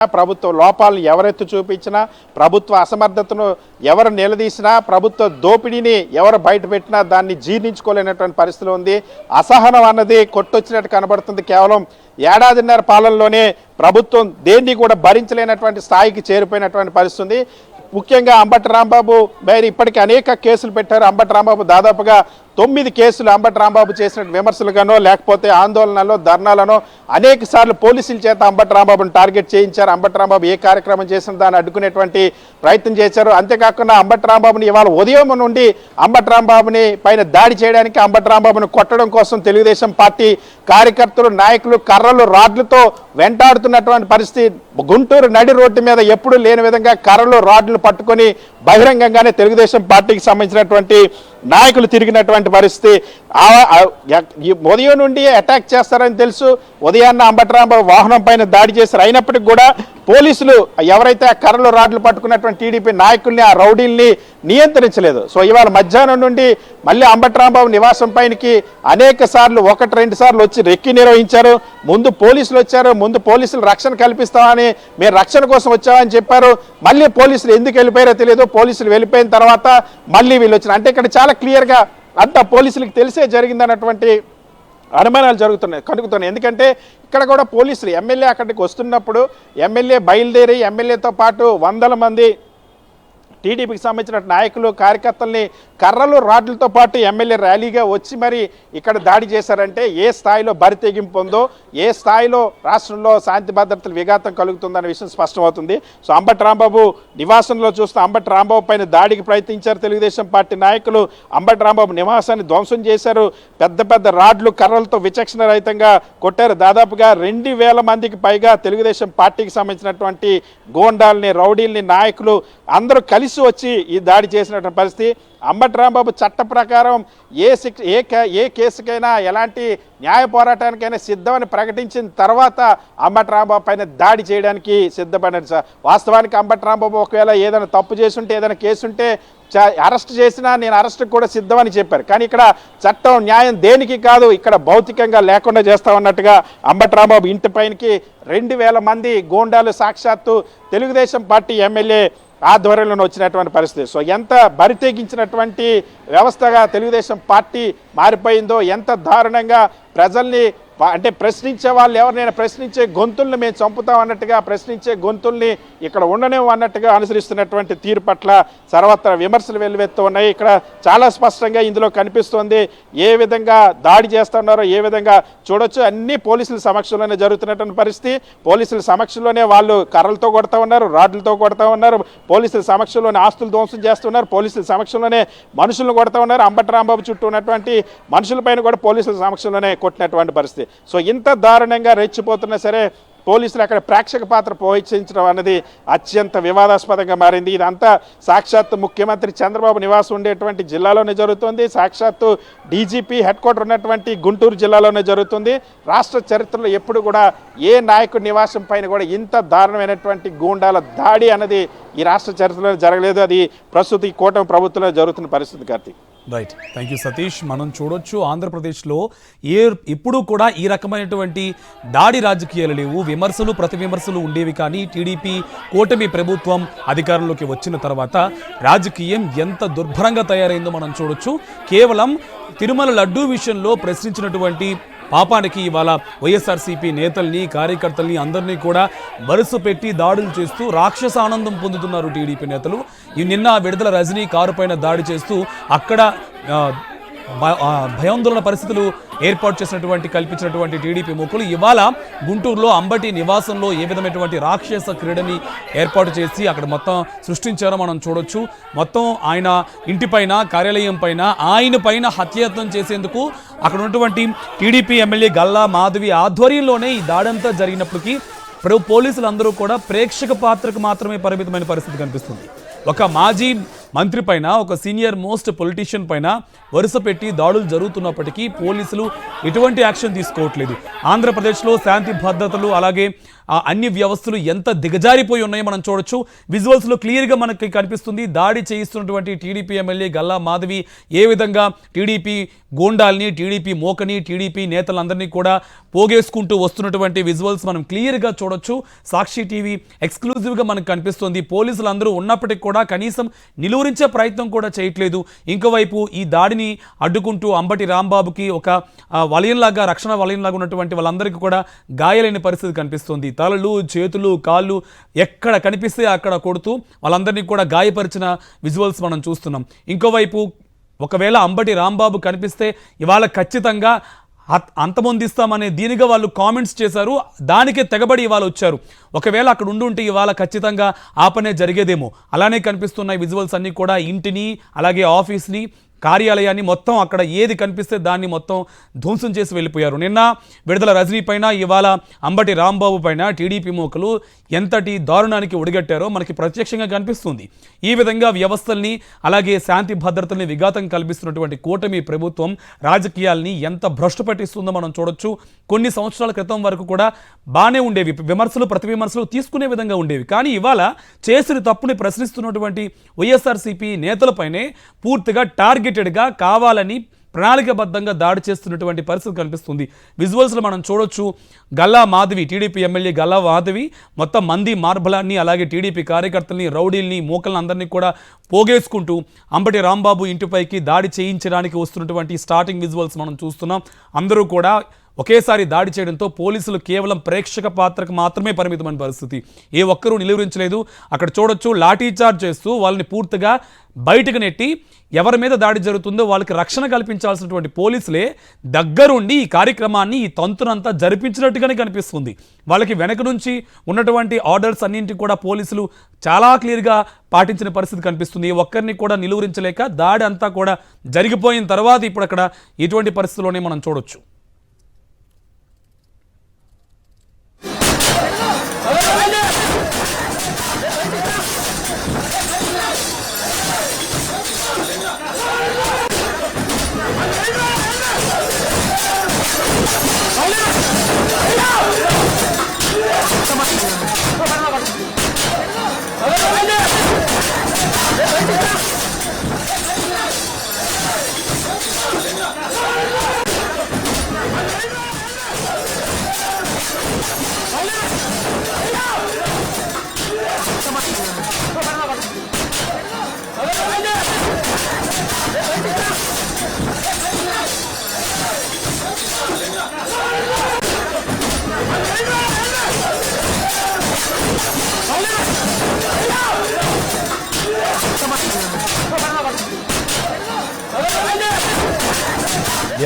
ప్రభుత్వ లోపాలను ఎవరెత్తి చూపించినా, ప్రభుత్వ అసమర్థతను ఎవరు నిలదీసినా, ప్రభుత్వ దోపిడీని ఎవరు బయటపెట్టినా దాన్ని జీర్ణించుకోలేనటువంటి పరిస్థితి ఉంది. అసహనం అన్నది కొట్టొచ్చినట్టు కనబడుతుంది. కేవలం ఏడాదిన్నర పాలనలోనే ప్రభుత్వం దేన్ని కూడా భరించలేనటువంటి స్థాయికి చేరిపోయినటువంటి పరిస్థితి ఉంది. ముఖ్యంగా అంబటి రాంబాబు పైన ఇప్పటికీ అనేక కేసులు పెట్టారు. అంబటి రాంబాబు దాదాపుగా 9 కేసులు అంబటి రాంబాబు చేసిన విమర్శలుగానో లేకపోతే ఆందోళనలో ధర్నాలను అనేక సార్లు పోలీసుల చేత అంబటి రాంబాబును టార్గెట్ చేయించారు. అంబటి రాంబాబు ఏ కార్యక్రమం చేసిన దాన్ని అడ్డుకునేటువంటి ప్రయత్నం చేశారు. అంతేకాకుండా అంబటి రాంబాబుని ఇవాళ ఉదయం నుండి అంబటి రాంబాబుని పైన దాడి చేయడానికి, అంబటి రాంబాబును కొట్టడం కోసం తెలుగుదేశం పార్టీ కార్యకర్తలు, నాయకులు కర్రలు, రాడ్లతో వెంటాడుతున్నటువంటి పరిస్థితి. గుంటూరు నడి రోడ్డు మీద ఎప్పుడు లేని విధంగా కర్రలు, రాడ్లు పట్టుకొని బహిరంగంగానే తెలుగుదేశం పార్టీకి సంబంధించినటువంటి నాయకులు తిరిగినటువంటి పరిస్థితి. ఉదయం నుండి అటాక్ చేస్తారని తెలుసు. ఉదయాన్న అంబటి రాంబాబు వాహనం పైన దాడి చేశారు. అయినప్పటికీ కూడా పోలీసులు ఎవరైతే ఆ కర్రలు, రాడ్లు పట్టుకున్నటువంటి టీడీపీ నాయకుల్ని, ఆ రౌడీల్ని నియంత్రించలేదు. సో ఇవాళ మధ్యాహ్నం నుండి మళ్ళీ అంబటి రాంబాబు నివాసం పైనకి అనేక సార్లు 1-2 సార్లు వచ్చి రెక్కి నిర్వహించారు. ముందు పోలీసులు వచ్చారు. ముందు పోలీసులు రక్షణ కల్పిస్తామని, మేము రక్షణ కోసం వచ్చామని చెప్పారు. మళ్ళీ పోలీసులు ఎందుకు వెళ్ళిపోయారో తెలియదు. పోలీసులు వెళ్ళిపోయిన తర్వాత మళ్ళీ వీళ్ళు వచ్చిన, అంటే ఇక్కడ చాలా క్లియర్గా అంతా పోలీసులకు తెలిసే జరిగిందన్నటువంటి అనుమానాలు కలుగుతున్నాయి. ఎందుకంటే ఇక్కడ కూడా పోలీసులు ఎమ్మెల్యే అక్కడికి వస్తున్నప్పుడు ఎమ్మెల్యే బయలుదేరి ఎమ్మెల్యేతో పాటు 100 మంది టీడీపీకి సంబంధించిన నాయకులు, కార్యకర్తల్ని కర్రలు, రాడ్లతో పాటు ఎమ్మెల్యే ర్యాలీగా వచ్చి మరి ఇక్కడ దాడి చేశారంటే ఏ స్థాయిలో బరితెగింపు ఉందో, ఏ స్థాయిలో రాష్ట్రంలో శాంతి భద్రతలు విఘాతం కలుగుతుందన్న విషయం స్పష్టమవుతుంది. సో అంబటి రాంబాబు నివాసంలో చూస్తే అంబటి రాంబాబు పైన దాడికి ప్రయత్నించారు తెలుగుదేశం పార్టీ నాయకులు. అంబటి రాంబాబు నివాసాన్ని ధ్వంసం చేశారు. పెద్ద పెద్ద రాడ్లు, కర్రలతో విచక్షణ రహితంగా కొట్టారు. దాదాపుగా 2000 మందికి పైగా తెలుగుదేశం పార్టీకి సంబంధించినటువంటి గోండాల్ని, రౌడీల్ని, నాయకులు అందరూ కలిసి వచ్చి ఈ దాడి చేసినటువంటి పరిస్థితి. అంబటి రాంబాబు చట్ట ప్రకారం ఏ కేసుకైనా ఎలాంటి న్యాయ పోరాటానికైనా సిద్ధమని ప్రకటించిన తర్వాత అంబటి రాంబాబు పైన దాడి చేయడానికి సిద్ధపడినారు సార్. వాస్తవానికి అంబటి రాంబాబు ఒకవేళ ఏదైనా తప్పు చేసుంటే, ఏదైనా కేసు ఉంటే అరెస్ట్ చేసినా నేను అరెస్ట్కి కూడా సిద్ధమని చెప్పారు. కానీ ఇక్కడ చట్టం, న్యాయం దేనికి కాదు, ఇక్కడ భౌతికంగా లేకుండా చేస్తామన్నట్టుగా అంబటి రాంబాబు ఇంటి పైనకి 2000 మంది గోండాలు సాక్షాత్తు తెలుగుదేశం పార్టీ ఎమ్మెల్యే ఆధ్వర్యంలో వచ్చినటువంటి పరిస్థితి. సో ఎంత బరితెగించినటువంటి వ్యవస్థగా తెలుగుదేశం పార్టీ మారిపోయిందో, ఎంత దారుణంగా ప్రజల్ని, అంటే ప్రశ్నించే వాళ్ళు ఎవరినైనా ప్రశ్నించే గొంతుల్ని మేము చంపుతాం అన్నట్టుగా, ప్రశ్నించే గొంతుల్ని ఇక్కడ ఉండనేమో అన్నట్టుగా అనుసరిస్తున్నటువంటి తీరు పట్ల సర్వత్రా విమర్శలు వెల్లువెత్తు ఉన్నాయి. ఇక్కడ చాలా స్పష్టంగా ఇందులో కనిపిస్తోంది ఏ విధంగా దాడి చేస్తున్నారో, ఏ విధంగా చూడొచ్చు. అన్ని పోలీసుల సమక్షంలోనే జరుగుతున్నటువంటి పరిస్థితి. పోలీసుల సమక్షంలోనే వాళ్ళు కర్రలతో కొడతా ఉన్నారు, రాడ్లతో కొడతా ఉన్నారు. పోలీసుల సమక్షంలోనే ఆస్తులు ధ్వంసం చేస్తున్నారు. పోలీసుల సమక్షంలోనే మనుషులను కొడతా ఉన్నారు. అంబటి రాంబాబు చుట్టూ ఉన్నటువంటి మనుషులపైన కూడా పోలీసుల సమక్షంలోనే కొట్టినటువంటి పరిస్థితి. సో ఇంత దారుణంగా రెచ్చిపోతున్నా సరే పోలీసులు అక్కడ ప్రేక్షక పాత్ర పోషించడం అన్నది అత్యంత వివాదాస్పదంగా మారింది. ఇదంతా సాక్షాత్తు ముఖ్యమంత్రి చంద్రబాబు నివాసం ఉండేటువంటి జిల్లాలోనే జరుగుతుంది. సాక్షాత్తు డీజీపీ హెడ్ క్వార్టర్ ఉన్నటువంటి గుంటూరు జిల్లాలోనే జరుగుతుంది. రాష్ట్ర చరిత్రలో ఎప్పుడు కూడా ఏ నాయకుడి నివాసం పైన కూడా ఇంత దారుణమైనటువంటి గూండాల దాడి అన్నది ఈ రాష్ట్ర చరిత్రలో జరగలేదు. అది ప్రస్తుత ఈ కూటమి ప్రభుత్వంలో జరుగుతున్న పరిస్థితి. Karthik, right, thank you Satish. మనం చూడొచ్చు ఆంధ్రప్రదేశ్లో ఇప్పుడు కూడా ఈ రకమైనటువంటి దాడి రాజకీయాలు లేవు. విమర్శలు, ప్రతి విమర్శలు ఉండేవి. కానీ టీడీపీ కూటమి ప్రభుత్వం అధికారంలోకి వచ్చిన తర్వాత రాజకీయం ఎంత దుర్భరంగా తయారైందో మనం చూడొచ్చు. కేవలం తిరుమల లడ్డూ విషయంలో ప్రశ్నించినటువంటి పాపానికి ఇవాళ వైఎస్ఆర్సీపీ నేతల్ని, కార్యకర్తల్ని అందరినీ కూడా వరుస పెట్టి దాడులు చేస్తూ రాక్షస ఆనందం పొందుతున్నారు టీడీపీ నేతలు. ఈ నిన్న విడుదల రజనీ కారు పైన దాడి చేస్తూ అక్కడ భయాందోళన పరిస్థితులు కల్పించినటువంటి టీడీపీ ముఖ్యులు ఇవాళ గుంటూరులో అంబటి నివాసంలో ఏ విధమైనటువంటి రాక్షస క్రీడని ఏర్పాటు చేసి అక్కడ మొత్తం సృష్టించారో మనం చూడొచ్చు. మొత్తం ఆయన ఇంటిపైన, కార్యాలయం పైన, ఆయన పైన హత్యాయత్నం చేసేందుకు అక్కడ ఉన్నటువంటి టీడీపీ ఎమ్మెల్యే గల్లా మాధవి ఆధ్వర్యంలోనే ఈ దాడంతా జరిగినప్పటికీ పోలీసులందరూ కూడా ప్రేక్షక పాత్రకు మాత్రమే పరిమితమైన పరిస్థితి కనిపిస్తుంది. ఒక మాజీ మంత్రి పైన, ఒక సీనియర్ మోస్ట్ పొలిటీషియన్ పైన వరుస పెట్టి దాడులు జరుగుతున్నప్పటికీ పోలీసులు ఎటువంటి యాక్షన్ తీసుకోవట్లేదు. ఆంధ్రప్రదేశ్లో శాంతి భద్రతలు, అలాగే అన్ని వ్యవస్థలు ఎంత దిగజారిపోయి ఉన్నాయో మనం చూడొచ్చు. విజువల్స్లో క్లియర్గా మనకి కనిపిస్తుంది. దాడి చేయిస్తున్నటువంటి టీడీపీ ఎమ్మెల్యే గల్లా మాధవి ఏ విధంగా టీడీపీ గోండాల్ని, టీడీపీ మోకని, టీడీపీ నేతలందరినీ కూడా పోగేసుకుంటూ వస్తున్నటువంటి విజువల్స్ మనం క్లియర్గా చూడొచ్చు. సాక్షి టీవీ ఎక్స్క్లూజివ్గా మనకు కనిపిస్తుంది. పోలీసులు అందరూ ఉన్నప్పటికీ కూడా కనీసం నిలువరించే ప్రయత్నం కూడా చేయట్లేదు. ఇంకోవైపు ఈ దాడిని అడ్డుకుంటూ అంబటి రాంబాబుకి ఒక వలయంలాగా, రక్షణ వలయంలాగా ఉన్నటువంటి వాళ్ళందరికీ కూడా గాయాలైన పరిస్థితి కనిపిస్తుంది. తలలు, చేతులు, కాళ్ళు ఎక్కడ కనిపిస్తే అక్కడ కొడుతూ వాళ్ళందరినీ కూడా గాయపరిచిన విజువల్స్ మనం చూస్తున్నాం. ఇంకోవైపు ఒకవేళ అంబటి రాంబాబు కనిపిస్తే ఇవాళ ఖచ్చితంగా అంతమొందిస్తామనే దీనిగా వాళ్ళు కామెంట్స్ చేశారు. దానికే తెగబడి ఇవాళ వచ్చారు. ఒకవేళ అక్కడ ఉండుంటే ఇవాళ ఖచ్చితంగా ఆ పనే జరిగేదేమో. అలానే కనిపిస్తున్నాయి విజువల్స్ అన్నీ కూడా. ఇంటిని, అలాగే ఆఫీస్ని, కార్యాలయాన్ని మొత్తం అక్కడ ఏది కనిపిస్తే దాన్ని మొత్తం ధ్వంసం చేసి వెళ్ళిపోయారు. నిన్న విడుదల రజనీ పైన, ఇవాళ అంబటి రాంబాబు పైన టీడీపీ మోకలు ఎంతటి దారుణానికి ఒడిగట్టారో మనకి ప్రత్యక్షంగా కనిపిస్తుంది. ఈ విధంగా వ్యవస్థల్ని, అలాగే శాంతి భద్రతల్ని విఘాతం కల్పిస్తున్నటువంటి కూటమి ప్రభుత్వం రాజకీయాల్ని ఎంత భ్రష్టు పట్టిస్తుందో మనం చూడొచ్చు. కొన్ని సంవత్సరాల క్రితం వరకు కూడా బాగానే ఉండేవి, విమర్శలు ప్రతి విమర్శలు తీసుకునే విధంగా ఉండేవి. కానీ ఇవాళ చేసిన తప్పుని ప్రశ్నిస్తున్నటువంటి వైఎస్ఆర్సీపీ నేతలపైనే పూర్తిగా టార్గెటెడ్గా కావాలని ప్రణాళికబద్ధంగా దాడి చేస్తున్నటువంటి పరిస్థితి కనిపిస్తుంది. విజువల్స్లో మనం చూడొచ్చు. గల్లా మాధవి, టీడీపీ ఎమ్మెల్యే గల్లా మాధవి మొత్తం మంది మార్బలాన్ని, అలాగే టీడీపీ కార్యకర్తల్ని, రౌడీల్ని, మోకల్ని అందరినీ కూడా పోగేసుకుంటూ అంబటి రాంబాబు ఇంటిపైకి దాడి చేయించడానికి వస్తున్నటువంటి స్టార్టింగ్ విజువల్స్ మనం చూస్తున్నాం. అందరూ కూడా ఒకేసారి దాడి చేయడంతో పోలీసులు కేవలం ప్రేక్షక పాత్రకు మాత్రమే పరిమితమైన పరిస్థితి. ఏ ఒక్కరూ నిలువరించలేదు. అక్కడ చూడొచ్చు, లాఠీ చార్జ్ చేస్తూ వాళ్ళని పూర్తిగా బయటకు నెట్టి ఎవరి మీద దాడి జరుగుతుందో వాళ్ళకి రక్షణ కల్పించాల్సినటువంటి పోలీసులే దగ్గరుండి ఈ కార్యక్రమాన్ని, ఈ తంతునంతా జరిపించినట్టుగానే కనిపిస్తుంది. వాళ్ళకి వెనక నుంచి ఉన్నటువంటి ఆర్డర్స్ అన్నింటి కూడా పోలీసులు చాలా క్లియర్గా పాటించిన పరిస్థితి కనిపిస్తుంది. ఏ ఒక్కరిని కూడా నిలువరించలేక దాడి అంతా కూడా జరిగిపోయిన తర్వాత ఇప్పుడు అక్కడ ఇటువంటి పరిస్థితుల్లోనే మనం చూడొచ్చు.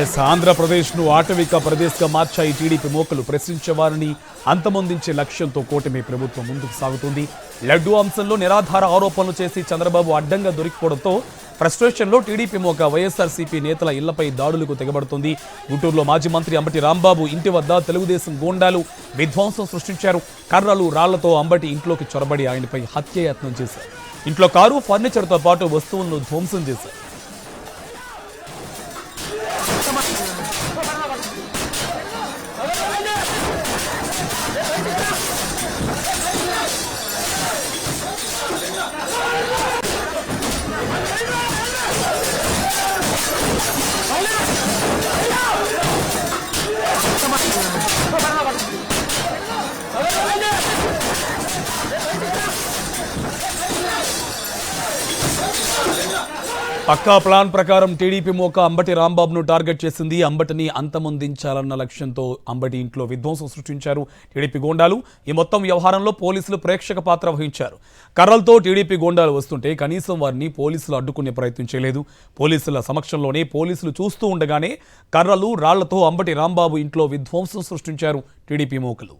ఎస్, ఆంధ్రప్రదేశ్ను ఆటవిక ప్రదేశ్గా మార్చాయి టీడీపీ మోకలు. ప్రశ్నించే వారిని అంతమొందించే లక్ష్యంతో కూటమి ప్రభుత్వం ముందుకు సాగుతుంది. లడ్డూ అంశంలో నిరాధార ఆరోపణలు చేసి చంద్రబాబు అడ్డంగా దొరికిపోవడంతో ఫ్రస్ట్రేషన్లో టీడీపీ మోక వైఎస్ఆర్సీపీ నేతల ఇళ్లపై దాడులకు తెగబడుతుంది. గుంటూరులో మాజీ మంత్రి అంబటి రాంబాబు ఇంటి వద్ద తెలుగుదేశం గోండాలు విధ్వంసం సృష్టించారు. కర్రలు, రాళ్లతో అంబటి ఇంట్లోకి చొరబడి ఆయనపై హత్యాయత్నం చేశారు. ఇంట్లో కారు, ఫర్నిచర్తో పాటు వస్తువులను ధ్వంసం చేశారు. పక్కా ప్లాన్ ప్రకారం టీడీపీ మోక అంబటి రాంబాబును టార్గెట్ చేసింది. అంబటిని అంతమొందించాలన్న లక్ష్యంతో అంబటి ఇంట్లో విధ్వంసం సృష్టించారు టీడీపీ గోండాలు. ఈ మొత్తం వ్యవహారంలో పోలీసులు ప్రేక్షక పాత్ర వహించారు. కర్రలతో టీడీపీ గోండాలు వస్తుంటే కనీసం వారిని పోలీసులు అడ్డుకునే ప్రయత్నం చేయలేదు. పోలీసుల సమక్షంలోనే, పోలీసులు చూస్తూ ఉండగానే కర్రలు, రాళ్లతో అంబటి రాంబాబు ఇంట్లో విధ్వంసం సృష్టించారు టీడీపీ మోకలు.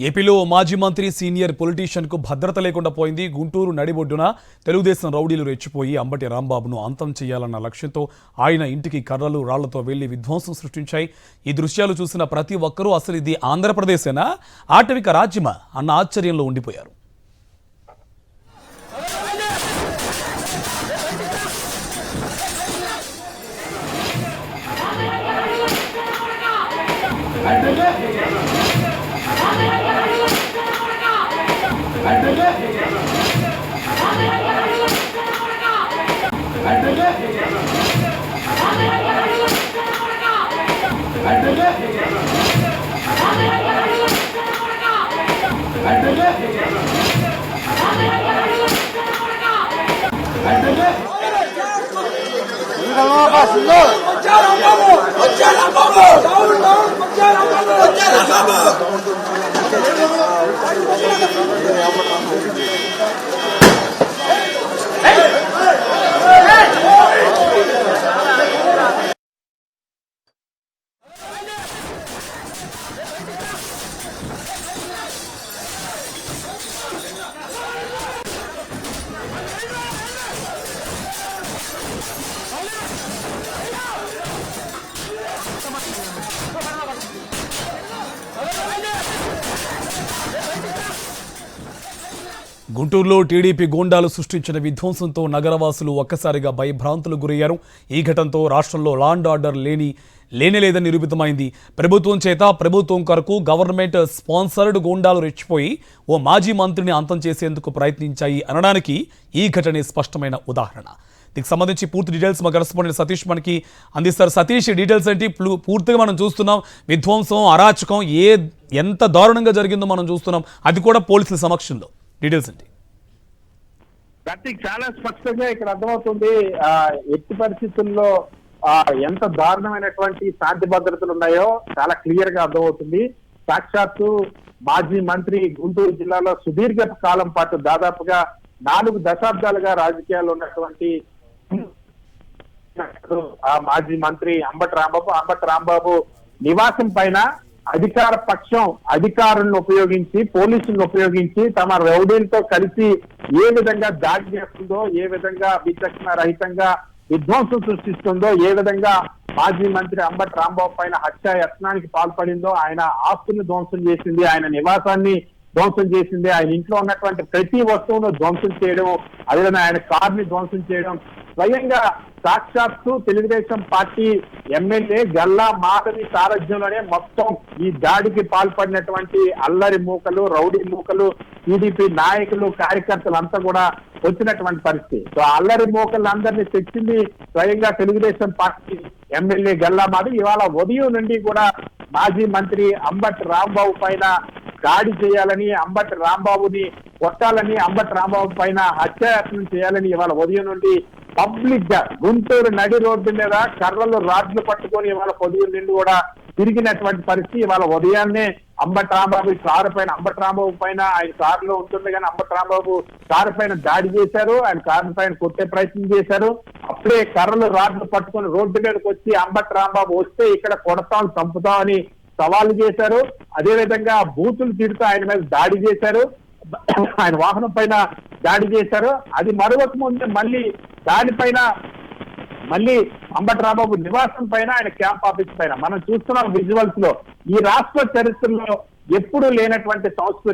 ఏపీలో మాజీ మంత్రి సీనియర్ పొలిటీషియన్ కు భద్రత లేకుండా పోయింది. గుంటూరు నడిబొడ్డున తెలుగుదేశం రౌడీలు రెచ్చిపోయి అంబటి రాంబాబును అంతం చేయాలన్న లక్ష్యంతో ఆయన ఇంటికి కర్రలు రాళ్లతో వెళ్లి విధ్వంసం సృష్టించాయి. ఈ దృశ్యాలు చూసిన ప్రతి ఒక్కరూ అసలు ఇది ఆంధ్రప్రదేశేనా, ఆటవిక రాజ్యమా అన్న ఆశ్చర్యంలో ఉండిపోయారు. గుంటూరులో టీడీపీ గూండాలు సృష్టించిన విధ్వంసంతో నగరవాసులు ఒక్కసారిగా భయభ్రాంతులు గురయ్యారు. ఈ ఘటనతో రాష్ట్రంలో లా అండ్ ఆర్డర్ లేదని నిరూపితమైంది. ప్రభుత్వం చేత ప్రభుత్వం కొరకు గవర్నమెంట్ స్పాన్సర్డ్ గూండాలు రెచ్చిపోయి ఓ మాజీ మంత్రిని అంతం చేసేందుకు ప్రయత్నించాయి అనడానికి ఈ ఘటనే స్పష్టమైన ఉదాహరణ. దీనికి సంబంధించి పూర్తి డీటెయిల్స్ మా కరెస్పాండెంట్ సతీష్ మనకి అందిస్తారు. సతీష్, డీటెయిల్స్ ఏంటి? పూర్తిగా మనం చూస్తున్నాం విధ్వంసం, అరాచకం ఎంత దారుణంగా జరిగిందో మనం చూస్తున్నాం, అది కూడా పోలీసుల సమక్షంలో. డీటెయిల్స్ ఏంటి? కార్తీక్, చాలా స్పష్టంగా ఇక్కడ అర్థమవుతుంది ఎట్టి పరిస్థితుల్లో ఎంత దారుణమైనటువంటి శాంతి భద్రతలు ఉన్నాయో చాలా క్లియర్ గా అర్థమవుతుంది. సాక్షాత్తు మాజీ మంత్రి గుంటూరు జిల్లాలో సుదీర్ఘ కాలం పాటు దాదాపుగా 4 దశాబ్దాలుగా రాజకీయాల్లో ఉన్నటువంటి ఆ మాజీ మంత్రి అంబటి రాంబాబు నివాసం పైన అధికార పక్షం అధికారులను ఉపయోగించి, పోలీసులను ఉపయోగించి తమ రౌడీలతో కలిసి ఏ విధంగా దాడి చేస్తుందో, ఏ విధంగా విచక్షణ రహితంగా విధ్వంసం సృష్టిస్తుందో, ఏ విధంగా మాజీ మంత్రి అంబటి రాంబాబు పైన హత్యా యత్నానికి పాల్పడిందో, ఆయన ఆస్తులను ధ్వంసం చేసింది, ఆయన నివాసాన్ని ధ్వంసం చేసింది, ఆయన ఇంట్లో ఉన్నటువంటి ప్రతి వస్తువును ధ్వంసం చేయడం, అదేవిధంగా ఆయన కార్ని ధ్వంసం చేయడం, స్వయంగా సాక్షాత్తు తెలుగుదేశం పార్టీ ఎమ్మెల్యే గల్లా మాధవి సారథ్యంలోనే మొత్తం ఈ దాడికి పాల్పడినటువంటి అల్లరి మూకలు, రౌడీ మూకలు, టీడీపీ నాయకులు, కార్యకర్తలు అంతా కూడా వచ్చినటువంటి పరిస్థితి. సో అల్లరి మూకలందరినీ తెచ్చింది స్వయంగా తెలుగుదేశం పార్టీ ఎమ్మెల్యే గల్లా మాధవి. ఇవాళ ఉదయం నుండి కూడా మాజీ మంత్రి అంబటి రాంబాబు పైన దాడి చేయాలని, అంబటి రాంబాబుని కొట్టాలని, అంబటి రాంబాబు పైన హత్యాయత్నం చేయాలని ఇవాళ ఉదయం నుండి పబ్లిక్ గా గుంటూరు నడి రోడ్డు మీద కర్రలు రాడ్లు పట్టుకొని ఇవాళ ఉదయం నుండి కూడా తిరిగినటువంటి పరిస్థితి. ఇవాళ ఉదయాన్నే అంబటి రాంబాబు పైన ఆయన కారులో ఉంటుంది కానీ అంబటి రాంబాబు కారు పైన దాడి చేశారు, ఆయన కారు పైన కొట్టే ప్రయత్నం చేశారు. అప్పుడే కర్రలు రాడ్లు పట్టుకొని రోడ్డు మీదకి వచ్చి అంబటి రాంబాబు వస్తే ఇక్కడ కొడతాం, చంపుతాం అని సవాలు చేశారు. అదేవిధంగా బూతులు తిడుతూ ఆయన మీద దాడి చేశారు, ఆయన వాహనం పైన దాడి చేశారు. అది మరొక ముందే మళ్ళీ అంబటి రాంబాబు నివాసం పైన, ఆయన క్యాంప్ ఆఫీస్ పైన మనం చూస్తున్నాం విజువల్స్ లో. ఈ రాష్ట్ర చరిత్రలో ఎప్పుడూ లేనటువంటి సంస్కృతి.